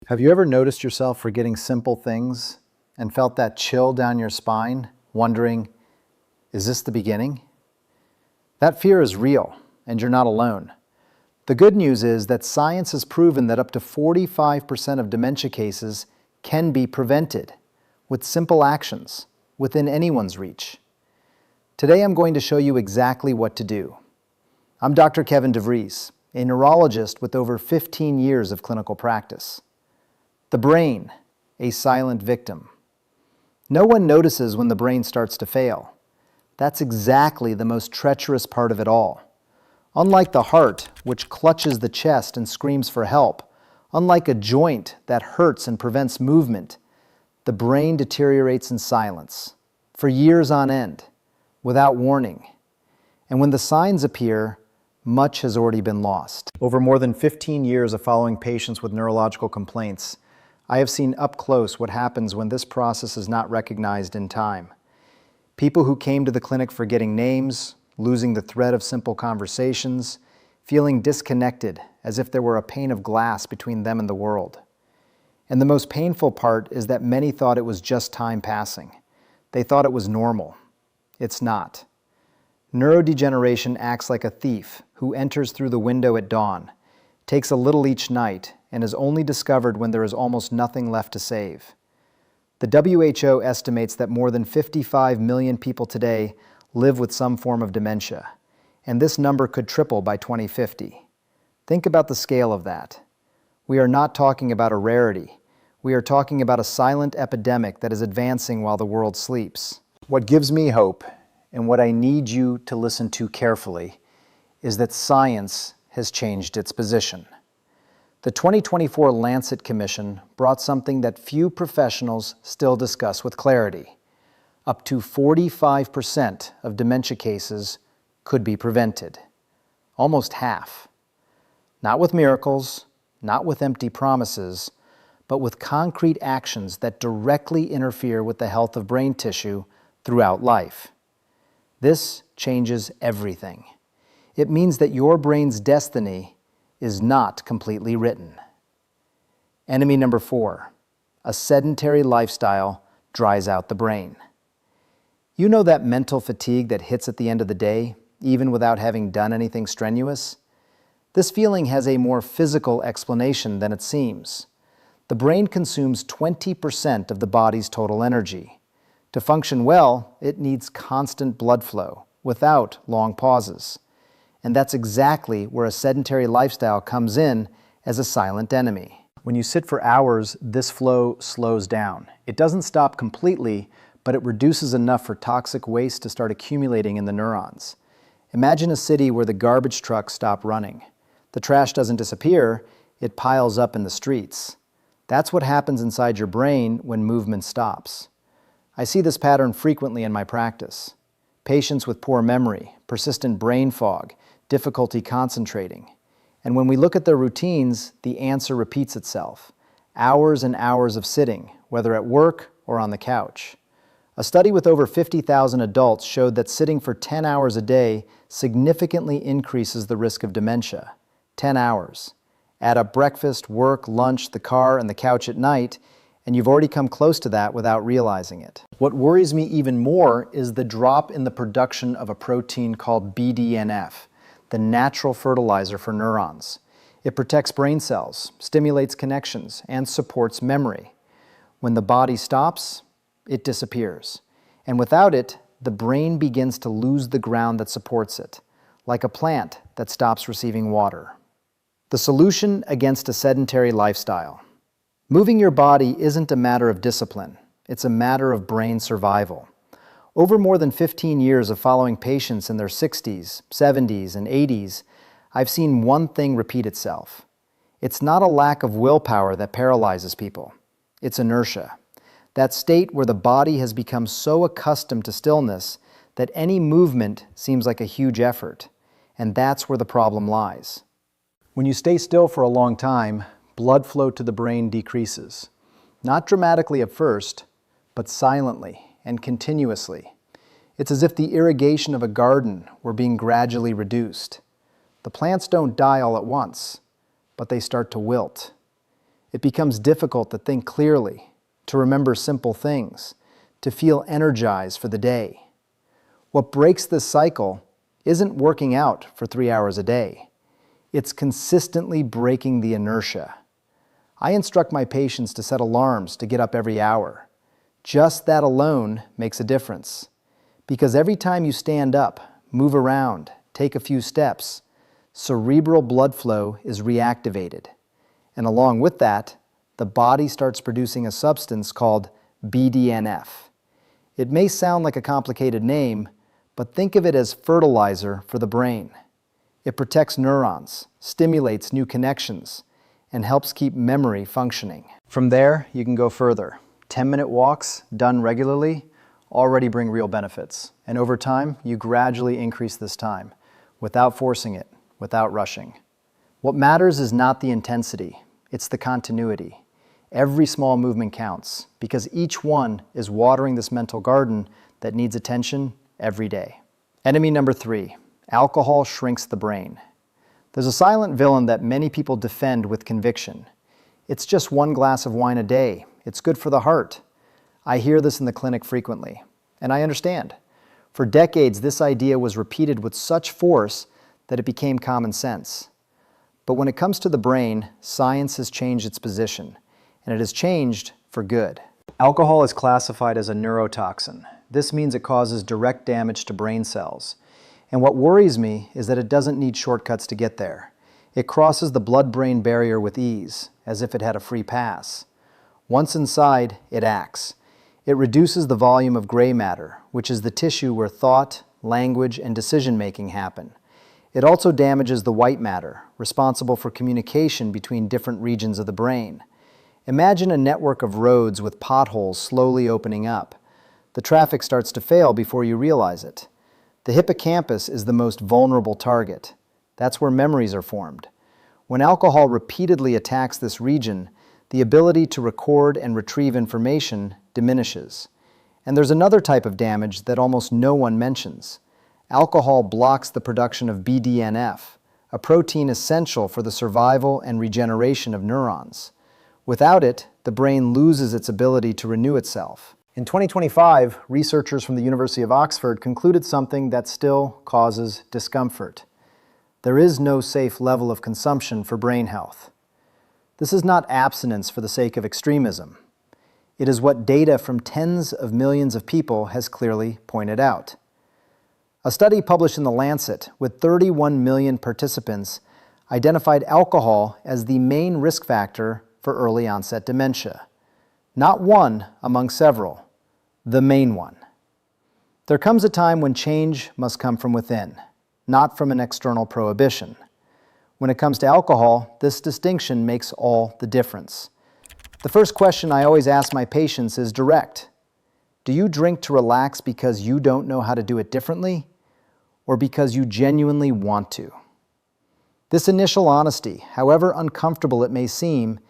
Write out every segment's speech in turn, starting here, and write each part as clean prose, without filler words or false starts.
Have you ever noticed yourself forgetting simple things and felt that chill down your spine, wondering, is this the beginning? That fear is real, and you're not alone. The good news is that science has proven that up to 45% of dementia cases can be prevented with simple actions within anyone's reach. Today I'm going to show you exactly what to do. I'm Dr. Kevin DeVries, a neurologist with over 15 years of clinical practice. The brain, a silent victim. No one notices when the brain starts to fail. That's exactly the most treacherous part of it all. Unlike the heart, which clutches the chest and screams for help, unlike a joint that hurts and prevents movement, the brain deteriorates in silence, for years on end, without warning. And when the signs appear, much has already been lost. Over more than 15 years of following patients with neurological complaints, I have seen up close what happens when this process is not recognized in time. People who came to the clinic forgetting names, losing the thread of simple conversations, feeling disconnected as if there were a pane of glass between them and the world. And the most painful part is that many thought it was just time passing. They thought it was normal. It's not. Neurodegeneration acts like a thief who enters through the window at dawn, takes a little each night, and is only discovered when there is almost nothing left to save. The WHO estimates that more than 55 million people today live with some form of dementia, and this number could triple by 2050. Think about the scale of that. We are not talking about a rarity. We are talking about a silent epidemic that is advancing while the world sleeps. What gives me hope, and what I need you to listen to carefully, is that science has changed its position. The 2024 Lancet Commission brought something that few professionals still discuss with clarity. Up to 45% of dementia cases could be prevented. Almost half. Not with miracles, not with empty promises, but with concrete actions that directly interfere with the health of brain tissue throughout life. This changes everything. It means that your brain's destiny is not completely written. Enemy number 4, a sedentary lifestyle dries out the brain. You know that mental fatigue that hits at the end of the day, even without having done anything strenuous? This feeling has a more physical explanation than it seems. The brain consumes 20% of the body's total energy. To function well, it needs constant blood flow, without long pauses. And that's exactly where a sedentary lifestyle comes in as a silent enemy. When you sit for hours, this flow slows down. It doesn't stop completely, but it reduces enough for toxic waste to start accumulating in the neurons. Imagine a city where the garbage trucks stop running. The trash doesn't disappear, it piles up in the streets. That's what happens inside your brain when movement stops. I see this pattern frequently in my practice. Patients with poor memory, persistent brain fog, difficulty concentrating. And when we look at their routines, the answer repeats itself. Hours and hours of sitting, whether at work or on the couch. A study with over 50,000 adults showed that sitting for 10 hours a day significantly increases the risk of dementia. 10 hours. Add up breakfast, work, lunch, the car, and the couch at night, and you've already come close to that without realizing it. What worries me even more is the drop in the production of a protein called BDNF, the natural fertilizer for neurons. It protects brain cells, stimulates connections, and supports memory. When the body stops, it disappears. And without it, the brain begins to lose the ground that supports it, like a plant that stops receiving water. The solution against a sedentary lifestyle. Moving your body isn't a matter of discipline, it's a matter of brain survival. Over more than 15 years of following patients in their 60s, 70s, and 80s, I've seen one thing repeat itself. It's not a lack of willpower that paralyzes people. It's inertia. That state where the body has become so accustomed to stillness that any movement seems like a huge effort. And that's where the problem lies. When you stay still for a long time, blood flow to the brain decreases. Not dramatically at first, but silently and continuously. It's as if the irrigation of a garden were being gradually reduced. The plants don't die all at once, but they start to wilt. It becomes difficult to think clearly, to remember simple things, to feel energized for the day. What breaks this cycle isn't working out for 3 hours a day. It's consistently breaking the inertia. I instruct my patients to set alarms to get up every hour. Just that alone makes a difference. Because every time you stand up, move around, take a few steps, cerebral blood flow is reactivated. And along with that, the body starts producing a substance called BDNF. It may sound like a complicated name, but think of it as fertilizer for the brain. It protects neurons, stimulates new connections, and helps keep memory functioning. From there, you can go further. 10-minute walks, done regularly, already bring real benefits. And over time, you gradually increase this time, without forcing it, without rushing. What matters is not the intensity, it's the continuity. Every small movement counts, because each one is watering this mental garden that needs attention every day. Enemy number 3, alcohol shrinks the brain. There's a silent villain that many people defend with conviction. It's just 1 glass of wine a day. It's good for the heart. I hear this in the clinic frequently, and I understand. For decades, this idea was repeated with such force that it became common sense. But when it comes to the brain, science has changed its position, and it has changed for good. Alcohol is classified as a neurotoxin. This means it causes direct damage to brain cells. And what worries me is that it doesn't need shortcuts to get there. It crosses the blood-brain barrier with ease, as if it had a free pass. Once inside, it acts. It reduces the volume of gray matter, which is the tissue where thought, language, and decision-making happen. It also damages the white matter, responsible for communication between different regions of the brain. Imagine a network of roads with potholes slowly opening up. The traffic starts to fail before you realize it. The hippocampus is the most vulnerable target. That's where memories are formed. When alcohol repeatedly attacks this region, the ability to record and retrieve information diminishes. And there's another type of damage that almost no one mentions. Alcohol blocks the production of BDNF, a protein essential for the survival and regeneration of neurons. Without it, the brain loses its ability to renew itself. In 2025, researchers from the University of Oxford concluded something that still causes discomfort. There is no safe level of consumption for brain health. This is not abstinence for the sake of extremism. It is what data from tens of millions of people has clearly pointed out. A study published in The Lancet with 31 million participants identified alcohol as the main risk factor for early onset dementia. Not one among several, the main one. There comes a time when change must come from within, not from an external prohibition. When it comes to alcohol, this distinction makes all the difference. The first question I always ask my patients is direct. Do you drink to relax because you don't know how to do it differently, or because you genuinely want to? This initial honesty, however uncomfortable it may seem,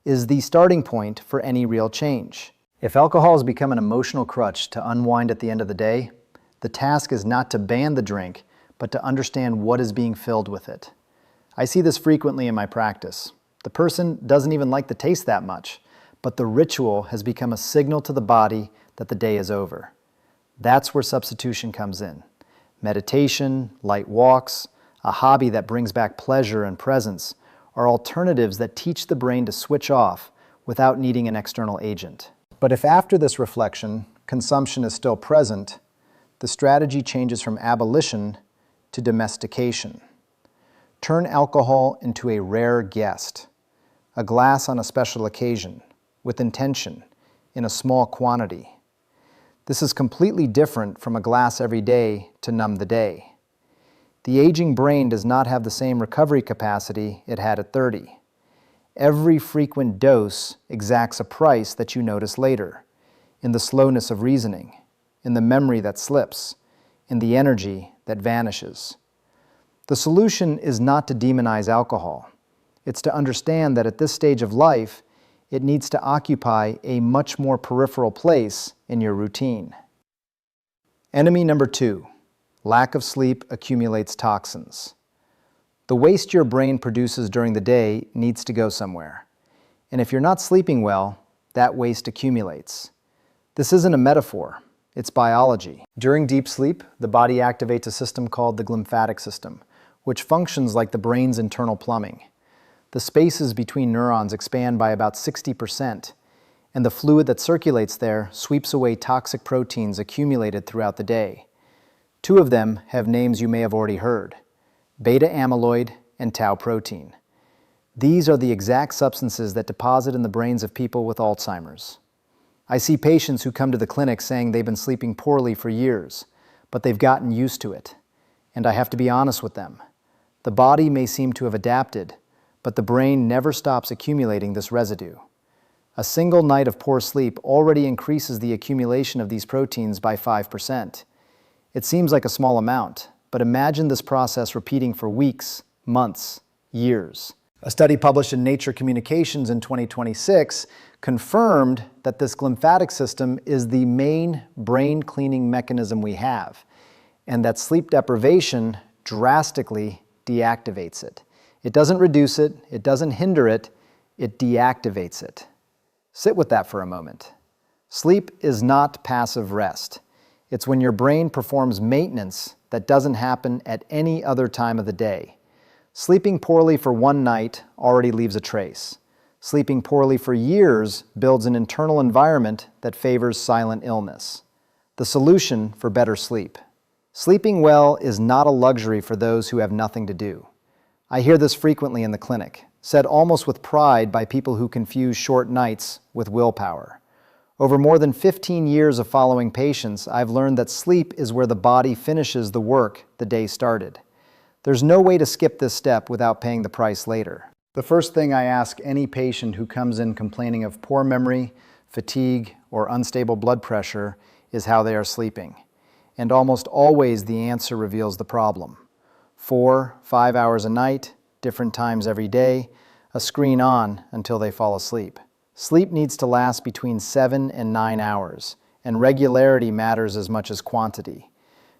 is the starting point for any real change. If alcohol has become an emotional crutch to unwind at the end of the day, the task is not to ban the drink, but to understand what is being filled with it. I see this frequently in my practice. The person doesn't even like the taste that much, but the ritual has become a signal to the body that the day is over. That's where substitution comes in. Meditation, light walks, a hobby that brings back pleasure and presence are alternatives that teach the brain to switch off without needing an external agent. But if after this reflection, consumption is still present, the strategy changes from abolition to domestication. Turn alcohol into a rare guest, a glass on a special occasion, with intention, in a small quantity. This is completely different from a glass every day to numb the day. The aging brain does not have the same recovery capacity it had at 30. Every frequent dose exacts a price that you notice later, in the slowness of reasoning, in the memory that slips, in the energy that vanishes. The solution is not to demonize alcohol. It's to understand that at this stage of life, it needs to occupy a much more peripheral place in your routine. Enemy number 2. Lack of sleep accumulates toxins. The waste your brain produces during the day needs to go somewhere. And if you're not sleeping well, that waste accumulates. This isn't a metaphor, it's biology. During deep sleep, the body activates a system called the glymphatic system, which functions like the brain's internal plumbing. The spaces between neurons expand by about 60%, and the fluid that circulates there sweeps away toxic proteins accumulated throughout the day. Two of them have names you may have already heard: beta amyloid and tau protein. These are the exact substances that deposit in the brains of people with Alzheimer's. I see patients who come to the clinic saying they've been sleeping poorly for years, but they've gotten used to it. And I have to be honest with them. The body may seem to have adapted, but the brain never stops accumulating this residue. A single night of poor sleep already increases the accumulation of these proteins by 5%. It seems like a small amount, but imagine this process repeating for weeks, months, years. A study published in Nature Communications in 2026 confirmed that this glymphatic system is the main brain cleaning mechanism we have, and that sleep deprivation drastically deactivates it. It doesn't reduce it, it doesn't hinder it, it deactivates it. Sit with that for a moment. Sleep is not passive rest. It's when your brain performs maintenance that doesn't happen at any other time of the day. Sleeping poorly for one night already leaves a trace. Sleeping poorly for years builds an internal environment that favors silent illness. The solution for better sleep. Sleeping well is not a luxury for those who have nothing to do. I hear this frequently in the clinic, said almost with pride by people who confuse short nights with willpower. Over more than 15 years of following patients, I've learned that sleep is where the body finishes the work the day started. There's no way to skip this step without paying the price later. The first thing I ask any patient who comes in complaining of poor memory, fatigue, or unstable blood pressure is how they are sleeping. And almost always the answer reveals the problem. 4-5 hours a night, different times every day, a screen on until they fall asleep. Sleep needs to last between 7 and 9 hours, and regularity matters as much as quantity.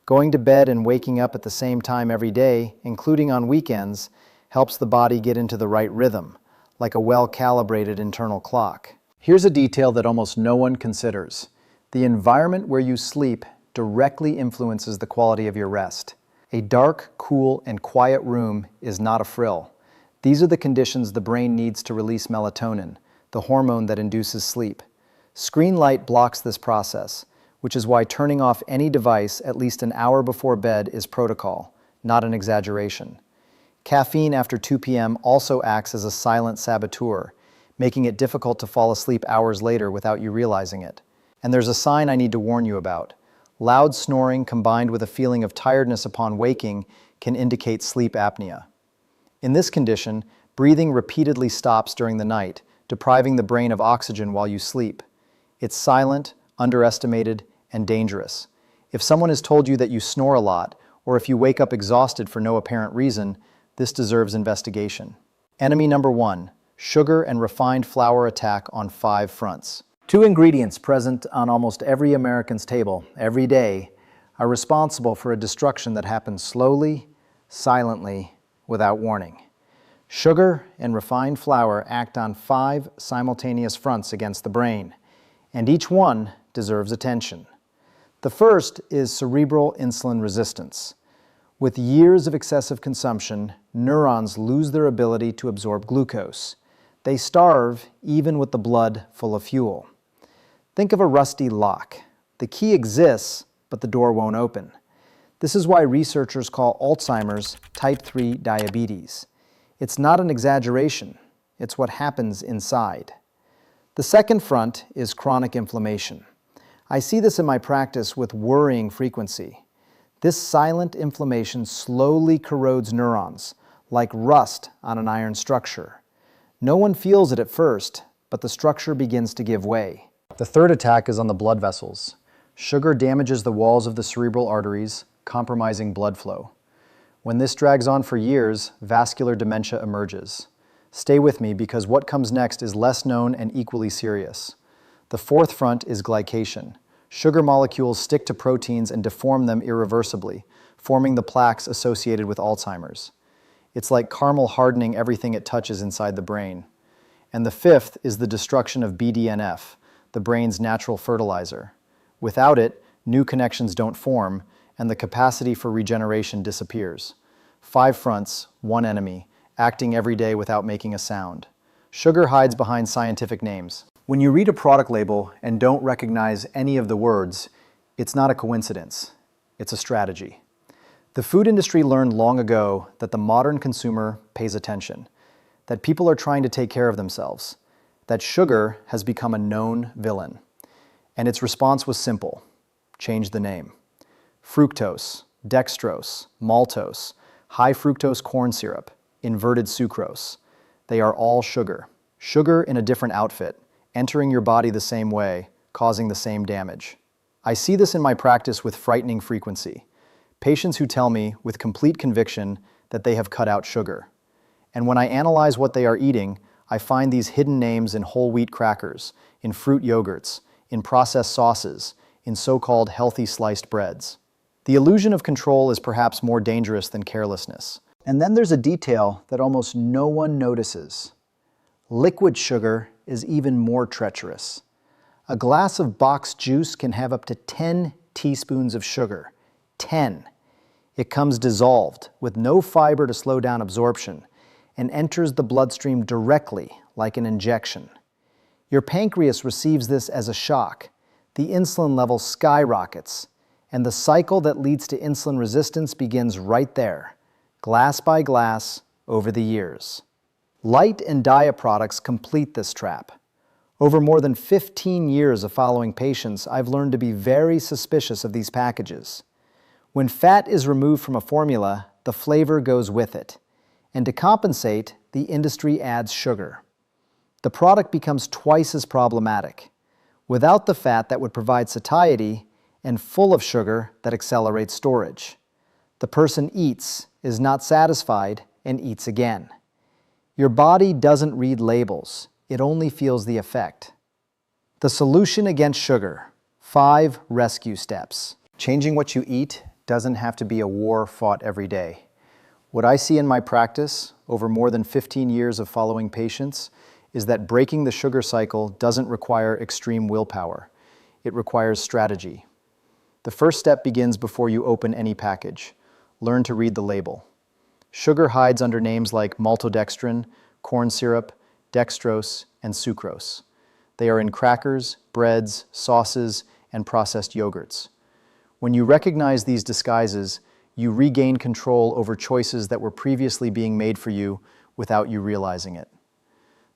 Going to bed and waking up at the same time every day, including on weekends, helps the body get into the right rhythm, like a well-calibrated internal clock. Here's a detail that almost no one considers. The environment where you sleep directly influences the quality of your rest. A dark, cool, and quiet room is not a frill. These are the conditions the brain needs to release melatonin, the hormone that induces sleep. Screen light blocks this process, which is why turning off any device at least an hour before bed is protocol, not an exaggeration. Caffeine after 2 p.m. also acts as a silent saboteur, making it difficult to fall asleep hours later without you realizing it. And there's a sign I need to warn you about. Loud snoring combined with a feeling of tiredness upon waking can indicate sleep apnea. In this condition, breathing repeatedly stops during the night, depriving the brain of oxygen while you sleep. It's silent, underestimated, and dangerous. If someone has told you that you snore a lot, or if you wake up exhausted for no apparent reason, this deserves investigation. Enemy number 1, sugar and refined flour attack on 5 fronts. 2 ingredients present on almost every American's table every day are responsible for a destruction that happens slowly, silently, without warning. Sugar and refined flour act on 5 simultaneous fronts against the brain, and each one deserves attention. The first is cerebral insulin resistance. With years of excessive consumption, neurons lose their ability to absorb glucose. They starve even with the blood full of fuel. Think of a rusty lock. The key exists, but the door won't open. This is why researchers call Alzheimer's type 3 diabetes. It's not an exaggeration. It's what happens inside. The second front is chronic inflammation. I see this in my practice with worrying frequency. This silent inflammation slowly corrodes neurons, like rust on an iron structure. No one feels it at first, but the structure begins to give way. The third attack is on the blood vessels. Sugar damages the walls of the cerebral arteries, compromising blood flow. When this drags on for years, vascular dementia emerges. Stay with me because what comes next is less known and equally serious. The fourth front is glycation. Sugar molecules stick to proteins and deform them irreversibly, forming the plaques associated with Alzheimer's. It's like caramel hardening everything it touches inside the brain. And the fifth is the destruction of BDNF, the brain's natural fertilizer. Without it, new connections don't form, and the capacity for regeneration disappears. 5 fronts, 1 enemy, acting every day without making a sound. Sugar hides behind scientific names. When you read a product label and don't recognize any of the words, it's not a coincidence, it's a strategy. The food industry learned long ago that the modern consumer pays attention, that people are trying to take care of themselves, that sugar has become a known villain. And its response was simple: change the name. Fructose, dextrose, maltose, high fructose corn syrup, inverted sucrose. They are all sugar. Sugar in a different outfit, entering your body the same way, causing the same damage. I see this in my practice with frightening frequency. Patients who tell me with complete conviction that they have cut out sugar. And when I analyze what they are eating, I find these hidden names in whole wheat crackers, in fruit yogurts, in processed sauces, in so-called healthy sliced breads. The illusion of control is perhaps more dangerous than carelessness. And then there's a detail that almost no one notices. Liquid sugar is even more treacherous. A glass of boxed juice can have up to 10 teaspoons of sugar. 10. It comes dissolved, with no fiber to slow down absorption, and enters the bloodstream directly, like an injection. Your pancreas receives this as a shock. The insulin level skyrockets, and the cycle that leads to insulin resistance begins right there, glass by glass, over the years. Light and diet products complete this trap. Over more than 15 years of following patients, I've learned to be very suspicious of these packages. When fat is removed from a formula, the flavor goes with it. And to compensate, the industry adds sugar. The product becomes twice as problematic, without the fat that would provide satiety and full of sugar that accelerates storage. The person eats, is not satisfied, and eats again. Your body doesn't read labels, it only feels the effect. The solution against sugar: 5 rescue steps. Changing what you eat doesn't have to be a war fought every day. What I see in my practice, over more than 15 years of following patients, is that breaking the sugar cycle doesn't require extreme willpower. It requires strategy. The first step begins before you open any package. Learn to read the label. Sugar hides under names like maltodextrin, corn syrup, dextrose, and sucrose. They are in crackers, breads, sauces, and processed yogurts. When you recognize these disguises, you regain control over choices that were previously being made for you without you realizing it.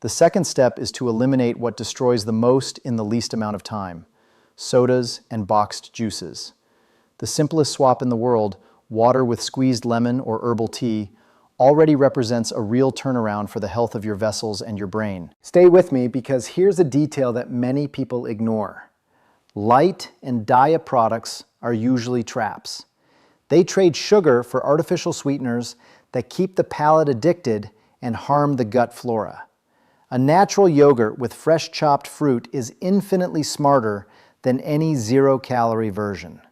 The second step is to eliminate what destroys the most in the least amount of time: sodas and boxed juices. The simplest swap in the world, water with squeezed lemon or herbal tea, already represents a real turnaround for the health of your vessels and your brain. Stay with me, because here's a detail that many people ignore. Light and diet products are usually traps. They trade sugar for artificial sweeteners that keep the palate addicted and harm the gut flora. A natural yogurt with fresh chopped fruit is infinitely smarter than any zero-calorie version.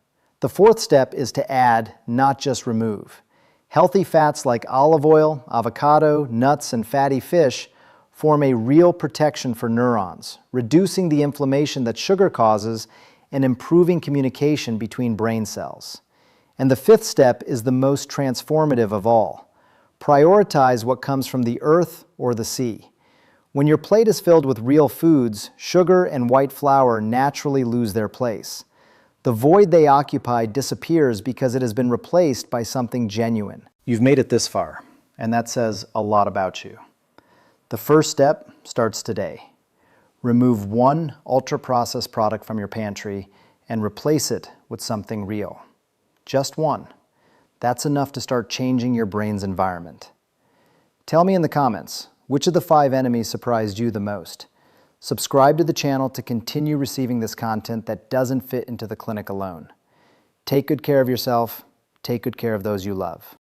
The fourth step is to add, not just remove. Healthy fats like olive oil, avocado, nuts, and fatty fish form a real protection for neurons, reducing the inflammation that sugar causes and improving communication between brain cells. And the fifth step is the most transformative of all. Prioritize what comes from the earth or the sea. When your plate is filled with real foods, sugar and white flour naturally lose their place. The void they occupy disappears because it has been replaced by something genuine. You've made it this far, and that says a lot about you. The first step starts today. Remove one ultra-processed product from your pantry and replace it with something real. Just one. That's enough to start changing your brain's environment. Tell me in the comments, which of the 5 enemies surprised you the most? Subscribe to the channel to continue receiving this content that doesn't fit into the clinic alone. Take good care of yourself. Take good care of those you love.